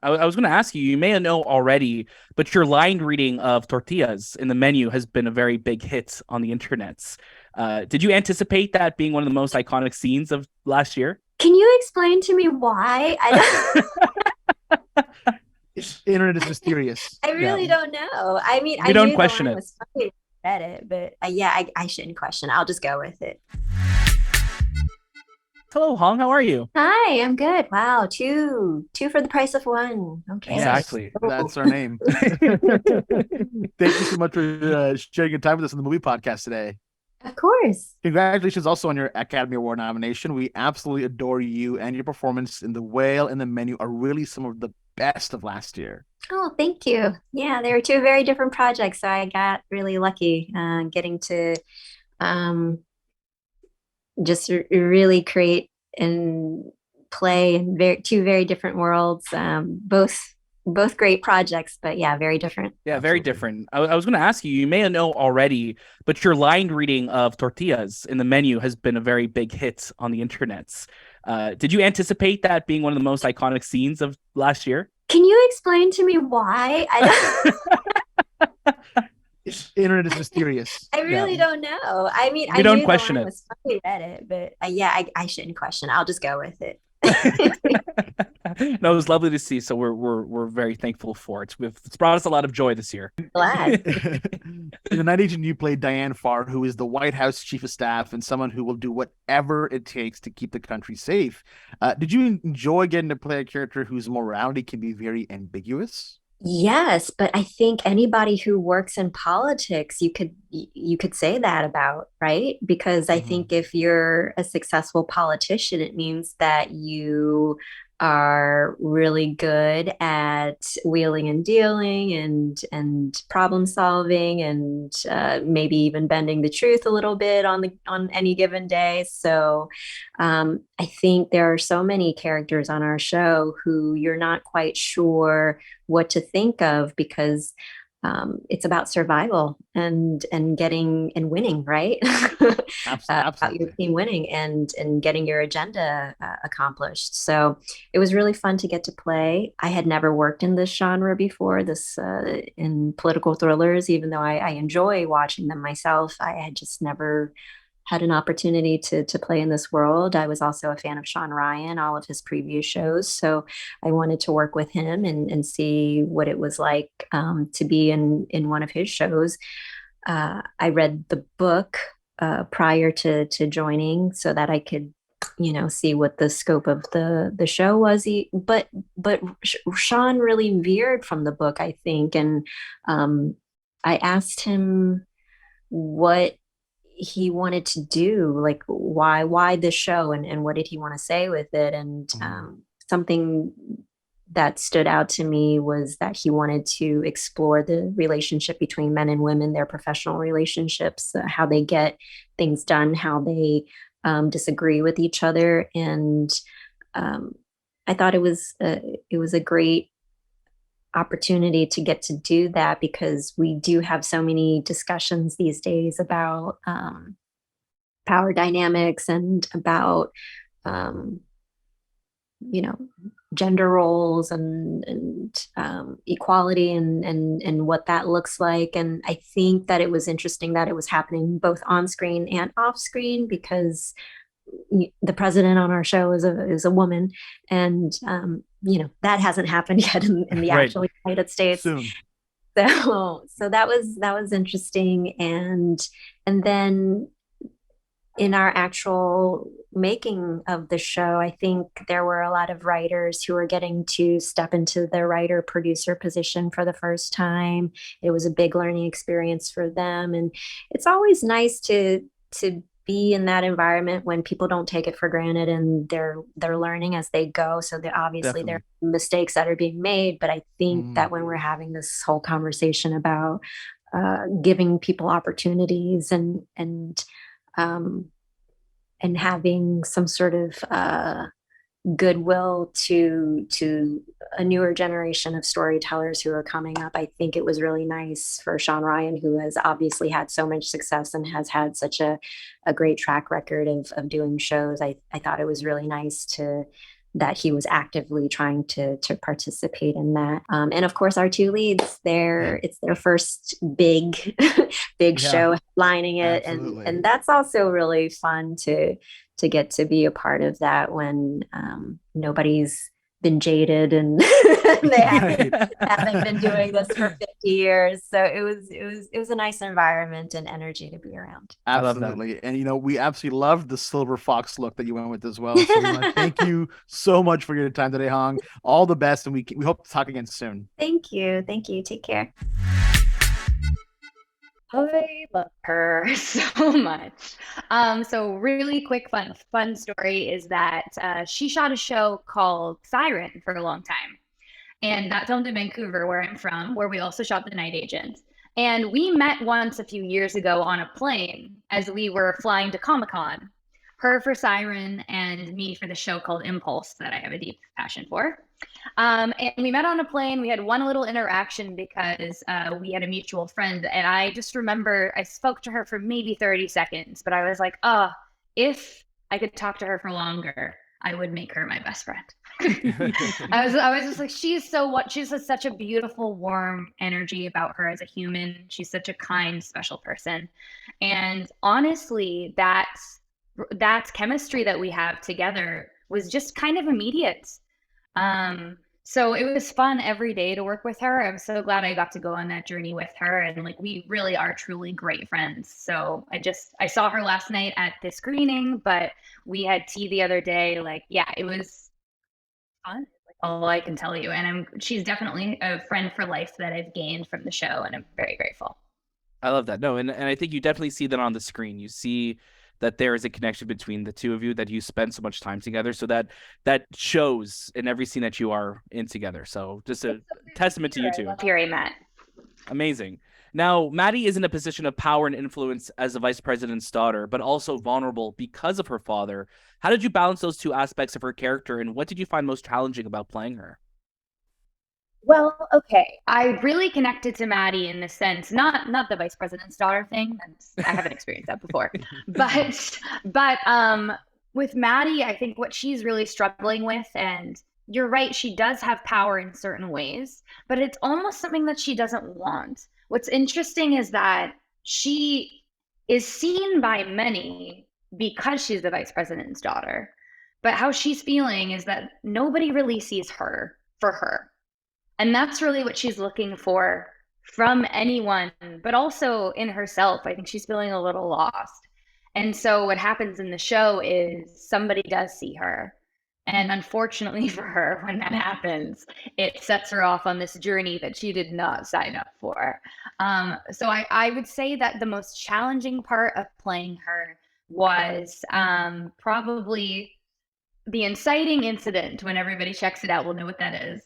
I was going to ask you, you may know already, but your line reading of Tortillas in the menu has been a very big hit on the internets. Did you anticipate that being one of the most iconic scenes of last year? Can you explain to me why? I don't, Internet is mysterious. I Yeah. really don't know. I mean, We I don't knew the question line it. was funny when I read it, but yeah, I shouldn't question. I'll just go with it. Hello, Hong. How are you? Hi, I'm good. Wow, two for the price of one. Okay. Yes, Exactly. that's our name. Thank you so much for sharing your time with us on the movie podcast today. Of course. Congratulations also on your Academy Award nomination. We absolutely adore you, and your performance in The Whale and The Menu are really some of the best of last year. Oh, thank you. Yeah, they were two very different projects, so I got really lucky getting to um, just really create and play in two very different worlds. Both great projects, but yeah, very different. Yeah, very Absolutely. different. I was going to ask you, you may know already, but your line reading of Tortillas in the menu has been a very big hit on the internets. Did you anticipate that being one of the most iconic scenes of last year? Can you explain to me why? I don't, Internet is mysterious. I Yeah. really don't know. I mean, We I don't knew the question line it. was funny when I read it, but yeah, I shouldn't question. I'll just go with it. No, it was lovely to see. So we're very thankful for it. It's brought us a lot of joy this year. Glad. In the night agent, you played Diane Farr, who is the White House chief of staff and someone who will do whatever it takes to keep the country safe. Did you enjoy getting to play a character whose morality can be very ambiguous? Yes, but I think anybody who works in politics, you could say that about, right? Because I Mhm. think if you're a successful politician, it means that you are really good at wheeling and dealing and problem solving and maybe even bending the truth a little bit on any given day. So I think there are so many characters on our show who you're not quite sure what to think of because it's about survival and getting and winning, right? About your Absolutely. team winning and getting your agenda accomplished. So it was really fun to get to play. I had never worked in this genre before, this in political thrillers, even though I enjoy watching them myself. I had just never had an opportunity to play in this world. I was also a fan of Sean Ryan, all of his previous shows. So I wanted to work with him and see what it was like to be in one of his shows. I read the book prior to joining so that I could see what the scope of the show was. But Sean really veered from the book, I think, and I asked him what he wanted to do, like why this show and what did he want to say with it. And Mhm. something that stood out to me was that he wanted to explore the relationship between men and women, their professional relationships, how they get things done, how they disagree with each other. And um, I thought it was a great opportunity to get to do that because we do have so many discussions these days about power dynamics and about um, you know gender roles and equality and what that looks like. And I think that it was interesting that it was happening both on screen and off screen because the president on our show is a woman, and that hasn't happened yet in the Right. actual United States. Soon. So that was interesting, and then in our actual making of the show, I think there were a lot of writers who were getting to step into the writer producer position for the first time. It was a big learning experience for them, and it's always nice to be in that environment when people don't take it for granted and they're learning as they go. So obviously there Definitely. are mistakes that are being made, but I think that Mhm. when we're having this whole conversation about giving people opportunities um, and having some sort of goodwill to a newer generation of storytellers who are coming up. I think it was really nice for Sean Ryan, who has obviously had so much success and has had such a great track record of doing shows. I thought it was really nice that he was actively trying to participate in that. And of course, our two leads, it's their first big show, lining it, and that's also really fun to get to be a part of that when nobody's been jaded and they haven't been doing this for 50 years. So it was a nice environment and energy to be around. Absolutely. And we absolutely loved the silver fox look that you went with as well. So we want to thank you so much for your time today, Hong. All the best, and we hope to talk again soon. Thank you. Take care. I love her so much. So really quick fun story is that she shot a show called Siren for a long time. And that filmed in Vancouver, where I'm from, where we also shot The Night Agent. And we met once a few years ago on a plane as we were flying to Comic-Con. Her for Siren and me for the show called Impulse that I have a deep passion for. And we met on a plane. We had one little interaction because we had a mutual friend. And I just remember I spoke to her for maybe 30 seconds. But I was like, if I could talk to her for longer, I would make her my best friend. I was just like, she has such a beautiful, warm energy about her as a human. She's such a kind, special person. And honestly, that's chemistry that we have together was just kind of immediate. So it was fun every day to work with her. I'm so glad I got to go on that journey with her. And we really are truly great friends. So I saw her last night at the screening, but we had tea the other day. It was fun. All I can tell you. And she's definitely a friend for life that I've gained from the show. And I'm very grateful. I love that. No, and I think you definitely see that on the screen. You see that there is a connection between the two of you, that you spend so much time together, so that shows in every scene that you are in together. So just a testament to you two. Hearing that. Amazing. Now, Maddie is in a position of power and influence as the vice president's daughter, but also vulnerable because of her father. How did you balance those two aspects of her character, and what did you find most challenging about playing her? Well, okay. I really connected to Maddie in the sense, not the vice president's daughter thing. I haven't experienced that before. But with Maddie, I think what she's really struggling with, and you're right, she does have power in certain ways, but it's almost something that she doesn't want. What's interesting is that she is seen by many because she's the vice president's daughter. But how she's feeling is that nobody really sees her for her. And that's really what she's looking for from anyone, but also in herself. I think she's feeling a little lost. And so what happens in the show is somebody does see her. And unfortunately for her, when that happens, it sets her off on this journey that she did not sign up for. So I would say that the most challenging part of playing her was probably the inciting incident. When everybody checks it out, we'll know what that is.